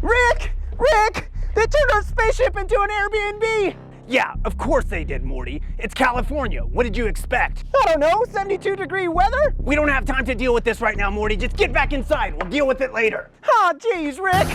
Rick! Rick! They turned our spaceship into an Airbnb! Yeah, of course they did, Morty. It's California. What did you expect? I don't know, 72-degree weather? We don't have time to deal with this right now, Morty. Just get back inside. We'll deal with it later. Aw, geez, Rick!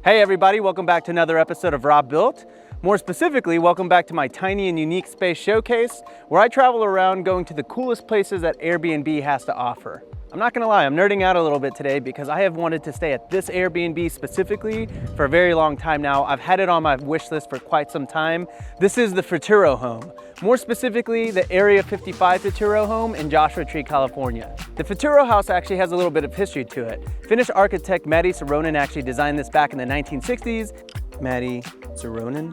Hey everybody, welcome back to another episode of Robuilt. More specifically, welcome back to my tiny and unique space showcase, where I travel around going to the coolest places that Airbnb has to offer. I'm not gonna lie, I'm nerding out a little bit today because I have wanted to stay at this Airbnb specifically for a very long time now. I've had it on my wish list for quite some time. This is the Futuro home. More specifically, the Area 55 Futuro home in Joshua Tree, California. The Futuro house actually has a little bit of history to it. Finnish architect Matti Saronen actually designed this back in the 1960s. Matti Saronen?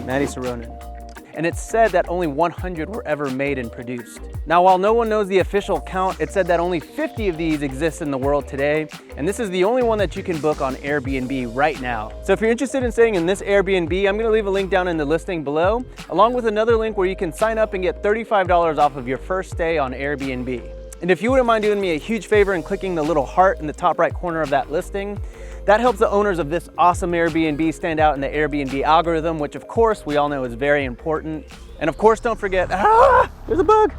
Matti Saronen. And it's said that only 100 were ever made and produced. Now, while no one knows the official count, it's said that only 50 of these exist in the world today, and this is the only one that you can book on Airbnb right now. So if you're interested in staying in this Airbnb, I'm gonna leave a link down in the listing below, along with another link where you can sign up and get $35 off of your first stay on Airbnb. And if you wouldn't mind doing me a huge favor and clicking the little heart in the top right corner of that listing, that helps the owners of this awesome Airbnb stand out in the Airbnb algorithm, which of course we all know is very important. And of course, don't forget, there's a bug.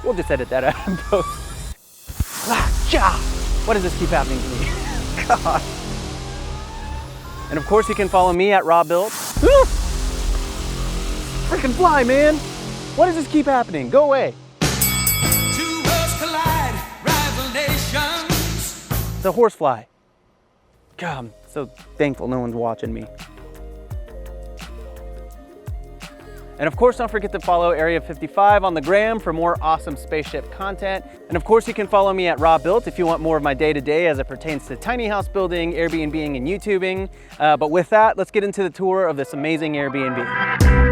We'll just edit that out in post. Why does this keep happening to me? God. And of course you can follow me at Robuilt. Freaking fly, man. Why does this keep happening? Go away. Two worlds collide, rival nations. The horsefly. God, I'm so thankful no one's watching me. And of course, don't forget to follow Area 55 on the gram for more awesome spaceship content. And of course, you can follow me at Robuilt if you want more of my day-to-day as it pertains to tiny house building, Airbnb-ing, and YouTubing. But with that, let's get into the tour of this amazing Airbnb.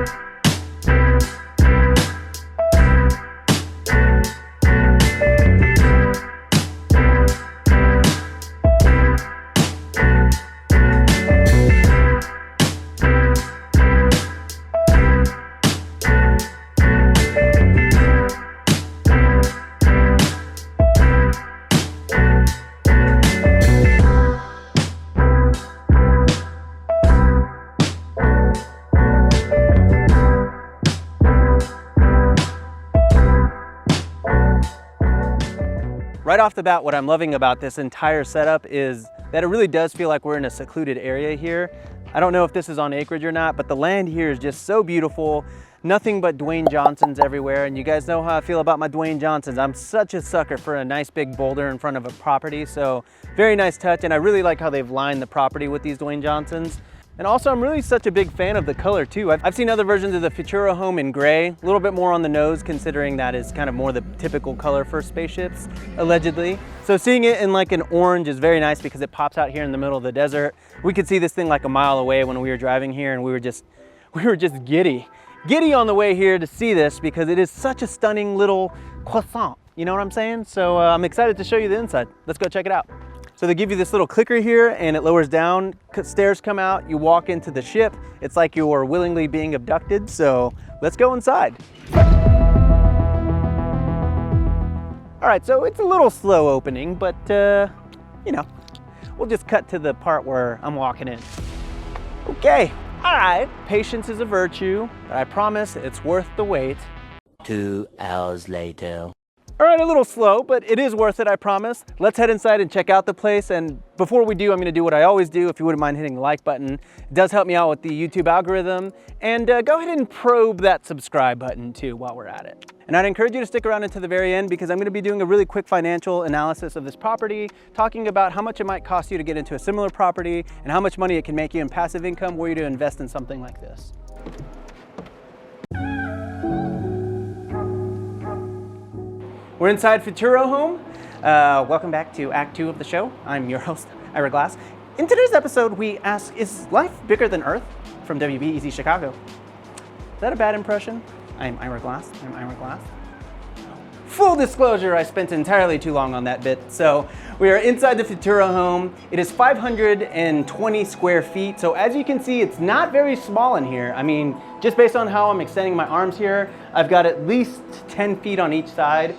Right off the bat, what I'm loving about this entire setup is that it really does feel like we're in a secluded area here. I don't know if this is on acreage or not, but the land here is just so beautiful. Nothing but Dwayne Johnsons everywhere, and you guys know how I feel about my Dwayne Johnsons. I'm such a sucker for a nice big boulder in front of a property, so very nice touch, and I really like how they've lined the property with these Dwayne Johnsons. And also, I'm really such a big fan of the color too. I've seen other versions of the Futuro home in gray, a little bit more on the nose considering that is kind of more the typical color for spaceships, allegedly. So seeing it in like an orange is very nice because it pops out here in the middle of the desert. We could see this thing like a mile away when we were driving here, and we were just giddy on the way here to see this because it is such a stunning little croissant. You know what I'm saying? So I'm excited to show you the inside. Let's go check it out. So they give you this little clicker here and it lowers down, stairs come out, you walk into the ship. It's like you're willingly being abducted, so let's go inside. All right, so it's a little slow opening, but you know, we'll just cut to the part where I'm walking in. Okay, all right, patience is a virtue, but I promise it's worth the wait. 2 hours later. All right, a little slow, but it is worth it, I promise. Let's head inside and check out the place. And before we do, I'm gonna do what I always do. If you wouldn't mind hitting the like button, it does help me out with the YouTube algorithm. And go ahead and probe that subscribe button too while we're at it. And I'd encourage you to stick around until the very end because I'm gonna be doing a really quick financial analysis of this property, talking about how much it might cost you to get into a similar property and how much money it can make you in passive income were you to invest in something like this. We're inside Futuro home. Welcome back to Act 2 of the show. I'm your host, Ira Glass. In today's episode, we ask, is life bigger than Earth? From WBEZ Chicago. Is that a bad impression? I'm Ira Glass. Full disclosure, I spent entirely too long on that bit. So we are inside the Futuro home. It is 520 square feet. So as you can see, it's not very small in here. I mean, just based on how I'm extending my arms here, I've got at least 10 feet on each side.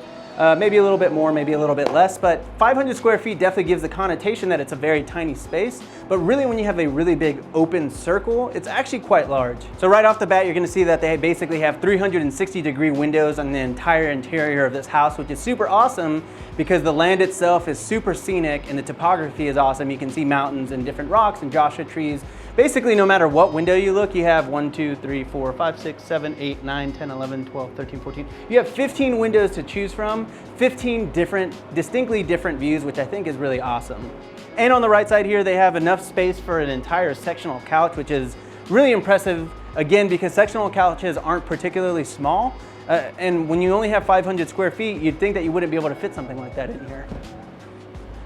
Maybe a little bit more, maybe a little bit less, but 500 square feet definitely gives the connotation that it's a very tiny space. But really, when you have a really big open circle, it's actually quite large. So right off the bat, you're gonna see that they basically have 360-degree windows on the entire interior of this house, which is super awesome because the land itself is super scenic and the topography is awesome. You can see mountains and different rocks and Joshua trees. Basically, no matter what window you look, you have 1, 2, 3, 4, 5, 6, 7, 8, 9, 10, 11, 12, 13, 14. You have 15 windows to choose from, 15 distinctly different views, which I think is really awesome. And on the right side here, they have enough space for an entire sectional couch, which is really impressive, again, because sectional couches aren't particularly small. And when you only have 500 square feet, you'd think that you wouldn't be able to fit something like that in here.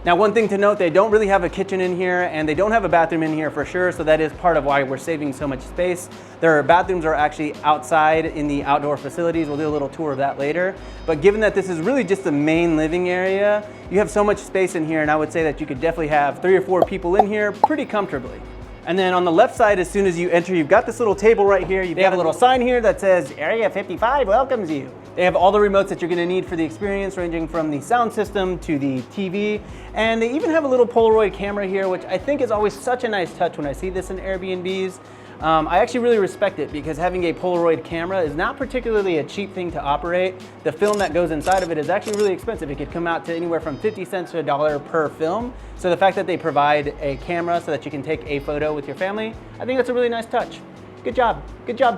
Now, one thing to note, they don't really have a kitchen in here and they don't have a bathroom in here for sure, so that is part of why we're saving so much space. Their bathrooms are actually outside in the outdoor facilities. We'll do a little tour of that later. But given that this is really just the main living area, you have so much space in here, and I would say that you could definitely have 3 or 4 people in here pretty comfortably. And then on the left side, as soon as you enter, you've got this little table right here. They have a little sign here that says, Area 55 welcomes you. They have all the remotes that you're gonna need for the experience, ranging from the sound system to the TV. And they even have a little Polaroid camera here, which I think is always such a nice touch when I see this in Airbnbs. I actually really respect it because having a Polaroid camera is not particularly a cheap thing to operate. The film that goes inside of it is actually really expensive. It could come out to anywhere from 50 cents to $1 per film. So the fact that they provide a camera so that you can take a photo with your family, I think that's a really nice touch. Good job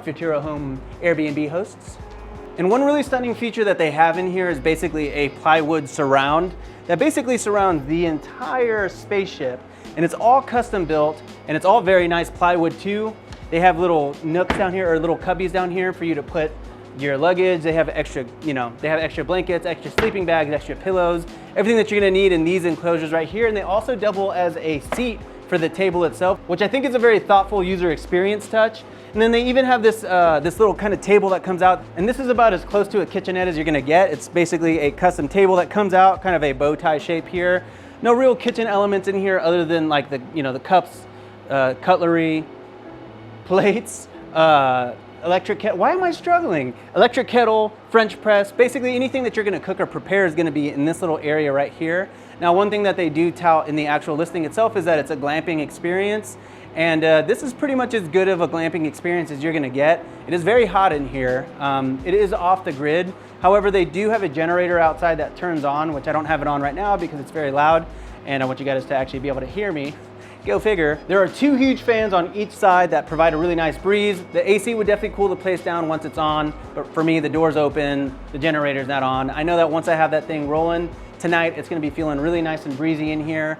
Futuro Home Airbnb hosts. And one really stunning feature that they have in here is basically a plywood surround that basically surrounds the entire spaceship. And it's all custom built and it's all very nice plywood too. They have little nooks down here or little cubbies down here for you to put your luggage. They have extra, they have extra blankets, extra sleeping bags, extra pillows, everything that you're gonna need in these enclosures right here. And they also double as a seat for the table itself, which I think is a very thoughtful user experience touch. And then they even have this this little kind of table that comes out, and this is about as close to a kitchenette as you're gonna get. It's basically a custom table that comes out, kind of a bow tie shape here. No real kitchen elements in here other than like the cups, cutlery, plates, electric kettle. Why am I struggling? Electric kettle, French press, basically anything that you're gonna cook or prepare is gonna be in this little area right here. Now, one thing that they do tout in the actual listing itself is that it's a glamping experience. And this is pretty much as good of a glamping experience as you're gonna get. It is very hot in here. It is off the grid. However, they do have a generator outside that turns on, which I don't have it on right now because it's very loud. And I want you guys to actually be able to hear me. Go figure. There are 2 huge fans on each side that provide a really nice breeze. The AC would definitely cool the place down once it's on, but for me, the door's open, the generator's not on. I know that once I have that thing rolling tonight, it's gonna be feeling really nice and breezy in here.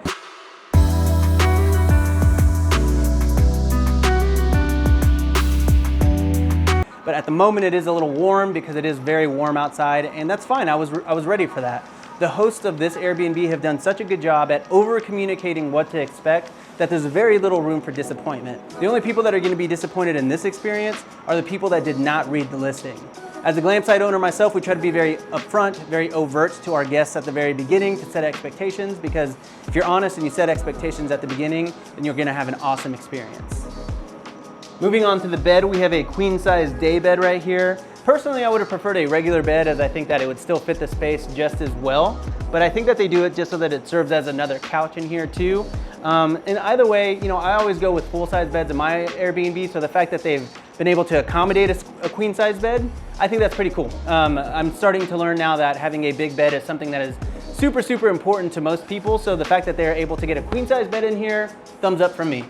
But at the moment, it is a little warm because it is very warm outside, and that's fine. I was ready for that. The hosts of this Airbnb have done such a good job at over-communicating what to expect that there's very little room for disappointment. The only people that are gonna be disappointed in this experience are the people that did not read the listing. As a glam site owner myself, we try to be very upfront, very overt to our guests at the very beginning to set expectations, because if you're honest and you set expectations at the beginning, then you're gonna have an awesome experience. Moving on to the bed, we have a queen-size day bed right here. Personally, I would have preferred a regular bed as I think that it would still fit the space just as well, but I think that they do it just so that it serves as another couch in here too. And either way, I always go with full-size beds in my Airbnb, so the fact that they've been able to accommodate a queen-size bed, I think that's pretty cool. I'm starting to learn now that having a big bed is something that is super, super important to most people, so the fact that they're able to get a queen-size bed in here, thumbs up from me.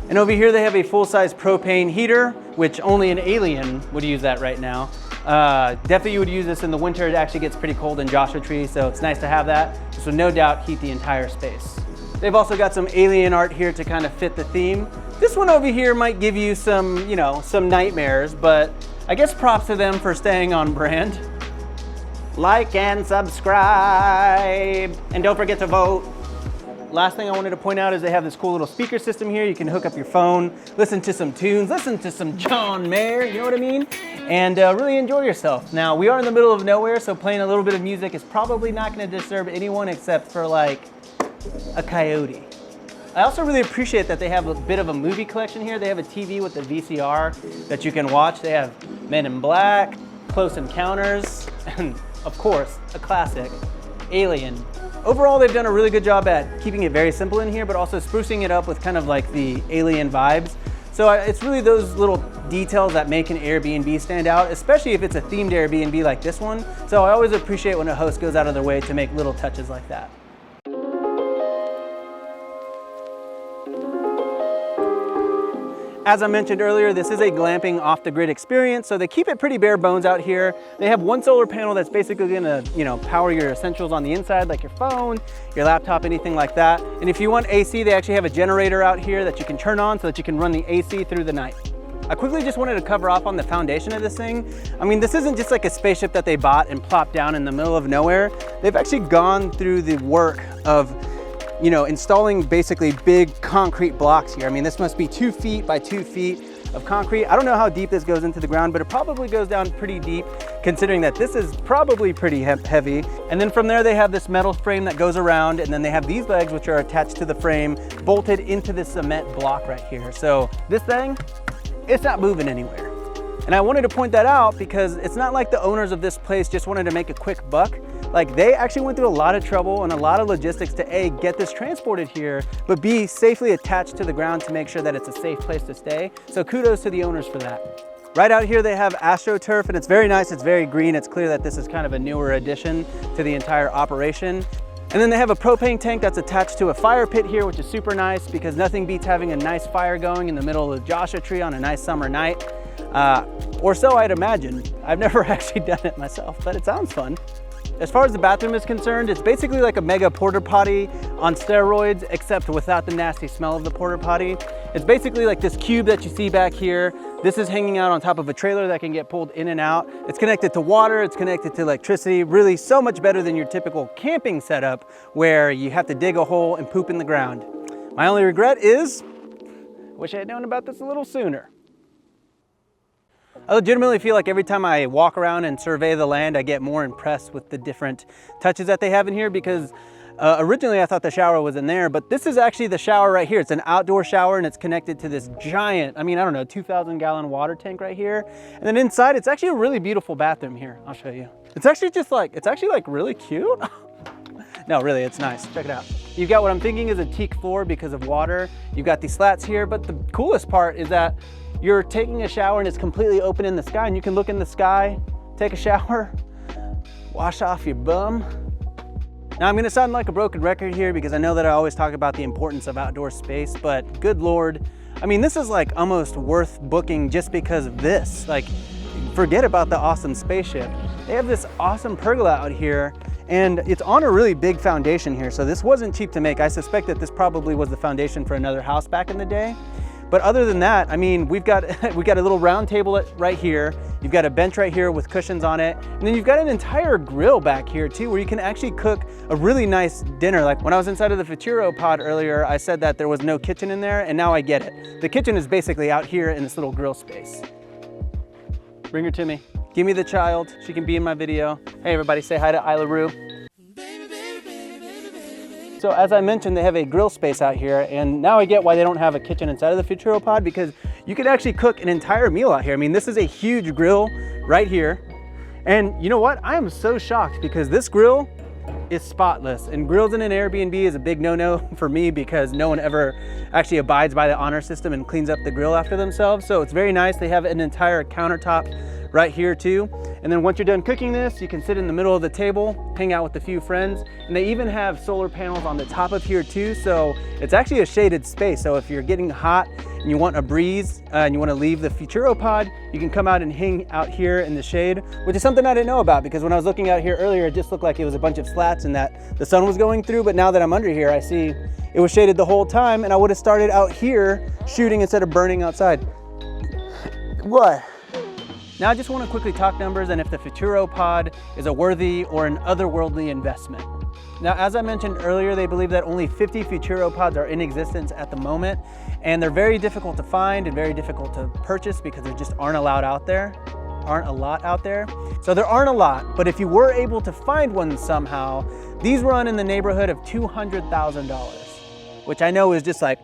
And over here they have a full-size propane heater, which only an alien would use that right now. Definitely you would use this in the winter. It actually gets pretty cold in Joshua Tree, so it's nice to have that. This would no doubt heat the entire space. They've also got some alien art here to kind of fit the theme. This one over here might give you some, some nightmares, but I guess props to them for staying on brand. Like and subscribe, and don't forget to vote. Last thing I wanted to point out is they have this cool little speaker system here. You can hook up your phone, listen to some tunes, listen to some John Mayer, you know what I mean? And really enjoy yourself. Now, we are in the middle of nowhere, so playing a little bit of music is probably not gonna disturb anyone except for like a coyote. I also really appreciate that they have a bit of a movie collection here. They have a TV with a VCR that you can watch. They have Men in Black, Close Encounters, and of course, a classic, Alien. Overall, they've done a really good job at keeping it very simple in here, but also sprucing it up with kind of like the Alien vibes. So it's really those little details that make an Airbnb stand out, especially if it's a themed Airbnb like this one. So I always appreciate when a host goes out of their way to make little touches like that. As I mentioned earlier, this is a glamping off-the-grid experience, so they keep it pretty bare bones out here. They have one solar panel that's basically gonna, power your essentials on the inside, like your phone, your laptop, anything like that. And if you want AC, they actually have a generator out here that you can turn on so that you can run the AC through the night. I quickly just wanted to cover off on the foundation of this thing. I mean, this isn't just like a spaceship that they bought and plopped down in the middle of nowhere. They've actually gone through the work of installing basically big concrete blocks here. I mean, this must be 2 feet by 2 feet of concrete. I don't know how deep this goes into the ground, but it probably goes down pretty deep considering that this is probably pretty heavy. And then from there, they have this metal frame that goes around, and then they have these legs which are attached to the frame, bolted into this cement block right here. So this thing, it's not moving anywhere. And I wanted to point that out because it's not like the owners of this place just wanted to make a quick buck. Like, they actually went through a lot of trouble and a lot of logistics to A, get this transported here, but B, safely attached to the ground to make sure that it's a safe place to stay. So kudos to the owners for that. Right out here, they have AstroTurf, and it's very nice, it's very green. It's clear that this is kind of a newer addition to the entire operation. And then they have a propane tank that's attached to a fire pit here, which is super nice because nothing beats having a nice fire going in the middle of the Joshua tree on a nice summer night. Or so I'd imagine. I've never actually done it myself, but it sounds fun. As far as the bathroom is concerned, it's basically like a mega porta potty on steroids, except without the nasty smell of the porta potty. It's basically like this cube that you see back here. This is hanging out on top of a trailer that can get pulled in and out. It's connected to water, it's connected to electricity, really so much better than your typical camping setup where you have to dig a hole and poop in the ground. My only regret is, I wish I had known about this a little sooner. I legitimately feel like every time I walk around and survey the land, I get more impressed with the different touches that they have in here because originally I thought the shower was in there, but this is actually the shower right here. It's an outdoor shower and it's connected to this giant, 2,000 gallon water tank right here. And then inside, it's actually a really beautiful bathroom here. I'll show you. It's actually really cute. No, really, it's nice. Check it out. You've got what I'm thinking is a teak floor because of water. You've got these slats here, but the coolest part is that you're taking a shower and it's completely open in the sky and you can look in the sky, take a shower, wash off your bum. Now I'm gonna sound like a broken record here because I know that I always talk about the importance of outdoor space, but good Lord, this is like almost worth booking just because of this. Like, forget about the awesome spaceship. They have this awesome pergola out here and it's on a really big foundation here. So this wasn't cheap to make. I suspect that this probably was the foundation for another house back in the day. But other than that, we've got a little round table right here. You've got a bench right here with cushions on it. And then you've got an entire grill back here too, where you can actually cook a really nice dinner. Like when I was inside of the Futuro pod earlier, I said that there was no kitchen in there, and now I get it. The kitchen is basically out here in this little grill space. Bring her to me. Give me the child. She can be in my video. Hey everybody, say hi to Isla Rue. So as I mentioned, they have a grill space out here, and now I get why they don't have a kitchen inside of the Futuro pod because you can actually cook an entire meal out here. This is a huge grill right here. And you know what? I am so shocked because this grill is spotless, and grills in an Airbnb is a big no-no for me because no one ever actually abides by the honor system and cleans up the grill after themselves. So it's very nice. They have an entire countertop right here too. And then once you're done cooking this, you can sit in the middle of the table, hang out with a few friends. And they even have solar panels on the top of here too. So it's actually a shaded space. So if you're getting hot and you want a breeze and you want to leave the Futuro pod, you can come out and hang out here in the shade, which is something I didn't know about because when I was looking out here earlier, it just looked like it was a bunch of slats and that the sun was going through. But now that I'm under here, I see it was shaded the whole time, and I would have started out here shooting instead of burning outside. What? Now I just want to quickly talk numbers and if the Futuro pod is a worthy or an otherworldly investment. Now, as I mentioned earlier, they believe that only 50 Futuropods are in existence at the moment, and they're very difficult to find and very difficult to purchase because there just aren't a lot out there. So there aren't a lot, but if you were able to find one somehow, these run in the neighborhood of $200,000, which I know is just like,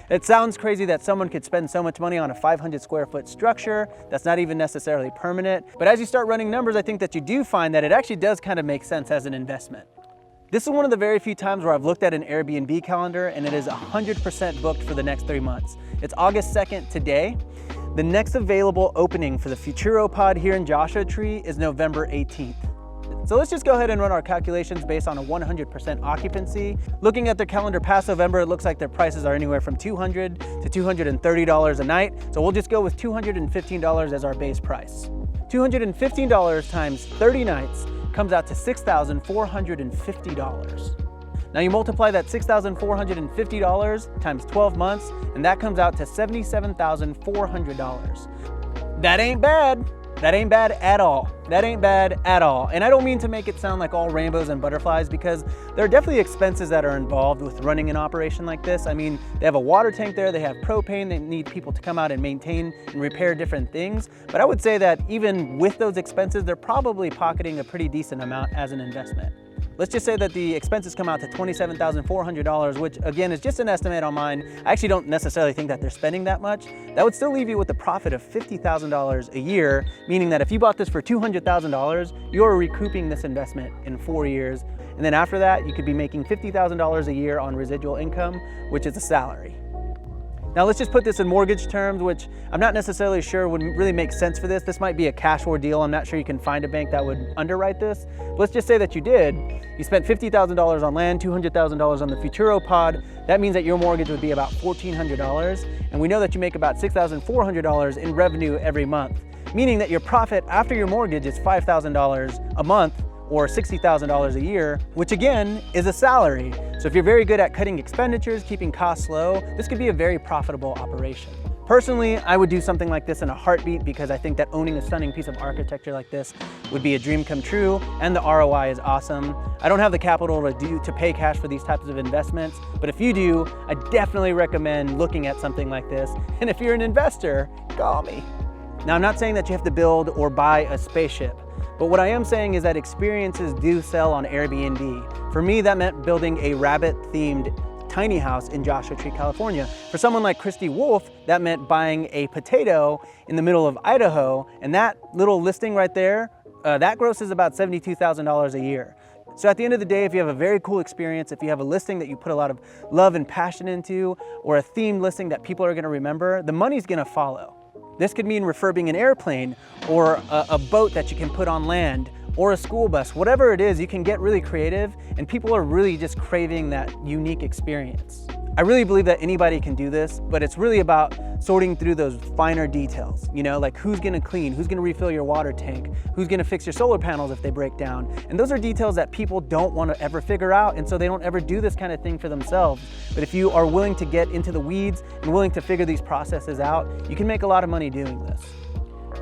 it sounds crazy that someone could spend so much money on a 500 square foot structure that's not even necessarily permanent. But as you start running numbers, I think that you do find that it actually does kind of make sense as an investment. This is one of the very few times where I've looked at an Airbnb calendar and it is 100% booked for the next 3 months. It's August 2nd today. The next available opening for the Futuropod here in Joshua Tree is November 18th. So let's just go ahead and run our calculations based on a 100% occupancy. Looking at their calendar past November, it looks like their prices are anywhere from $200 to $230 a night. So we'll just go with $215 as our base price. $215 times 30 nights comes out to $6,450. Now you multiply that $6,450 times 12 months, and that comes out to $77,400. That ain't bad. That ain't bad at all. That ain't bad at all. And I don't mean to make it sound like all rainbows and butterflies, because there are definitely expenses that are involved with running an operation like this. I mean, they have a water tank there, they have propane, they need people to come out and maintain and repair different things. But I would say that even with those expenses, they're probably pocketing a pretty decent amount as an investment. Let's just say that the expenses come out to $27,400, which again is just an estimate on mine. I actually don't necessarily think that they're spending that much. That would still leave you with a profit of $50,000 a year, meaning that if you bought this for $200,000, you're recouping this investment in 4 years. And then after that, you could be making $50,000 a year on residual income, which is a salary. Now let's just put this in mortgage terms, which I'm not necessarily sure would really make sense for this. This might be a cash or deal. I'm not sure you can find a bank that would underwrite this. But let's just say that you did. You spent $50,000 on land, $200,000 on the Futuropod. That means that your mortgage would be about $1,400. And we know that you make about $6,400 in revenue every month, meaning that your profit after your mortgage is $5,000 a month, or $60,000 a year, which again is a salary. So if you're very good at cutting expenditures, keeping costs low, this could be a very profitable operation. Personally, I would do something like this in a heartbeat, because I think that owning a stunning piece of architecture like this would be a dream come true, and the ROI is awesome. I don't have the capital to pay cash for these types of investments, but if you do, I definitely recommend looking at something like this. And if you're an investor, call me. Now, I'm not saying that you have to build or buy a spaceship, but what I am saying is that experiences do sell on Airbnb. For me, that meant building a rabbit-themed tiny house in Joshua Tree, California. For someone like Christy Wolf, that meant buying a potato in the middle of Idaho, and that little listing right there, that grosses about $72,000 a year. So at the end of the day, if you have a very cool experience, if you have a listing that you put a lot of love and passion into, or a themed listing that people are gonna remember, the money's gonna follow. This could mean refurbing an airplane, or a boat that you can put on land, or a school bus. Whatever it is, you can get really creative, and people are really just craving that unique experience. I really believe that anybody can do this, but it's really about sorting through those finer details, you know, like who's gonna clean, who's gonna refill your water tank, who's gonna fix your solar panels if they break down. And those are details that people don't want to ever figure out, and so they don't ever do this kind of thing for themselves. But if you are willing to get into the weeds and willing to figure these processes out, you can make a lot of money doing this.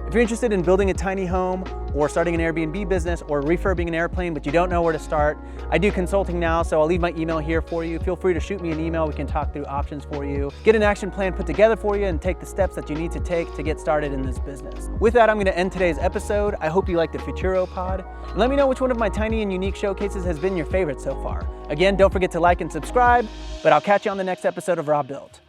If you're interested in building a tiny home, or starting an Airbnb business, or refurbing an airplane, but you don't know where to start, I do consulting now, so I'll leave my email here for you. Feel free to shoot me an email. We can talk through options for you, get an action plan put together for you, and take the steps that you need to take to get started in this business. With that, I'm gonna end today's episode. I hope you liked the Futuropod. And let me know which one of my tiny and unique showcases has been your favorite so far. Again, don't forget to like and subscribe, but I'll catch you on the next episode of Robuilt.